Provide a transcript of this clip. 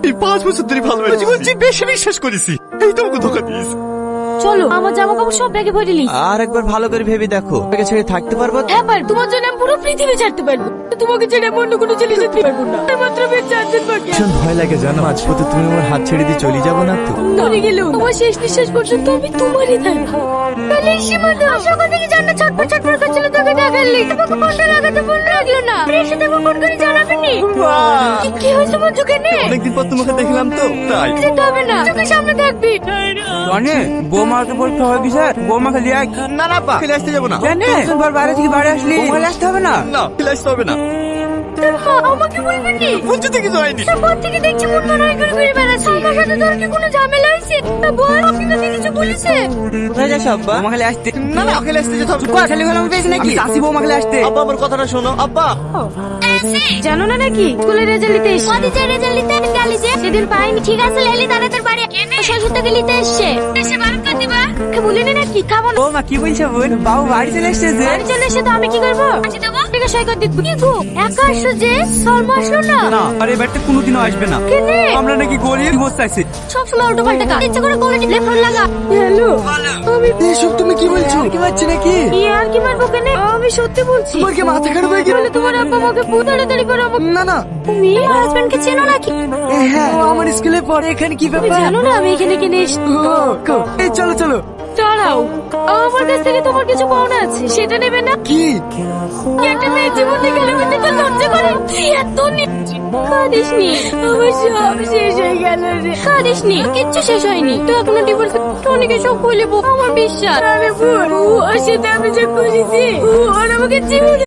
এই 5 বছর ধরে ভালোবাসি, জীবন যে বেশি বিশ্বাস করেছি, এই তোমাকে ধোকা দিয়েছি। চলো আমার জামা কাপড় সব ব্যাগে ভরে নিই। আর একবার ভালো করে ভেবে দেখো, তোকে ছেড়ে থাকতে পারবো? হ্যাঁ পারবো, তোমার জন্য আমি পুরো পৃথিবী ছাড়তে পারবো। তোমাকে ছেড়ে আমি অন্য কোনো ছেলে যেতে পারবো না। মাত্র বেশ 4 দিন বাকি। ভীষণ ভয় লাগে জানো, মাঝপথে তুমি আমার হাত ছেড়ে দিয়ে চলে যাবো না তো? মরে গেলেও তোমার শেষ নিঃশ্বাস পর্যন্ত আমি তোমারই থাকবো। তাহলে সীমান্ত সকাল থেকে জান্নাত ছটফট ছটফট করছিল তোকে দেখালি, তোমাকে ফোনটা লাগাতে ফোন লাগলো না। এসে তো ফোন করে জানাবেনি। কি হয়েছে বন্ধু কেনে? অনেকদিন পর তোমাকে দেখলাম তো তাই। যেতে হবে না, চোখের সামনে থাকবি। জানে বৌমাকে পরীক্ষা হবে স্যার, বৌমাকে লিয়ে আয়। না না আপা, ফেলে আসতে যাবো না। জানে তোমার বাইরে থেকে বাড়ি আসলি বৌমাকে আসতে হবে না। না ফেলে আসতে হবে না। আমাকে বলবি নি? বলতে তো কিছু হয়নি। তারপর থেকে দেখছি মন মারাই করে ঘুরে বেড়াচ্ছি। আমার সাথে তোর কি কোনো ঝামেলা হয়েছে? বল, আপনি তো কিছু বলেছে? কোথায় যাস আব্বা? বৌমাকে লিয়ে আসতে। না না ফেলে আসতে যেতে হবে। চুপ কর, ছেলে হলাম পেয়েছি নাকি? আসি বৌমাকে লিয়ে আসতে। আব্বা আমার কথাটা শোনো আব্বা। জানো না নাকি স্কুলের রেজাল্ট নিতে এসে কদিনের রেজাল্ট নিতে গেলি যে সেদিন পাইনি। ঠিক আছে লেলি তাড়াতাড়ি বাড়ি কেনে শ্বশুর থেকে নিতে এসছে। এসে বারণ দিবা কে বলিনি নাকি খাবো না। বৌমা কি বলছে বোন? বাবু বাড়ি চলে এসেছে যে। বাড়ি চলে এসে তো আমি কি করবো? আসি দেবো ঠিক আছে, সই করে দিত। কি গো একা আসছো যে? সলমা আসলো না? না আরে বাড়িতে কোনোদিনও আসবে না। কেনে? আমরা নাকি গরিব বসে আছি। সব সময় উল্টো পাল্টা কাজ ইচ্ছা করে কোলে টিপলে ফোন লাগা। হ্যালো আমি এসব তুমি কি বলছো? কি মারছি নাকি? আর কি মারবো কেনে? আমি সত্যি বলছি। তোমার কি মাথা খারাপ হয়ে গেল? বলে তোমার আব্বা আমাকে তাড়াতাড়ি করে আমাকে। না না, তুমি আমার হাজবেন্ডকে চেনো নাকি? হ্যাঁ ও আমার স্কুলে পড়ে। এখানে কি তুমি ব্যাপার? জানো না আমি এখানে কিনে এসেছি। এই চলো চলো। দাঁড়াও, আমার কাছ থেকে তোমার কিছু পাওনা আছে, সেটা নেবে না? কি? একটা মেয়ের জীবনে গেলে তো লজ্জা করে। এত কাঁদিস নি, আমার সব শেষ হয়ে গেল রে। কাঁদিস নি, কিচ্ছু শেষ হয়নি। তো এখনো ডিভোর্স টনিকে সব বলে আমার বিশ্বাস। আরে ভুল, ওর সাথে আমি যা করেছি, ও আমাকে জীবন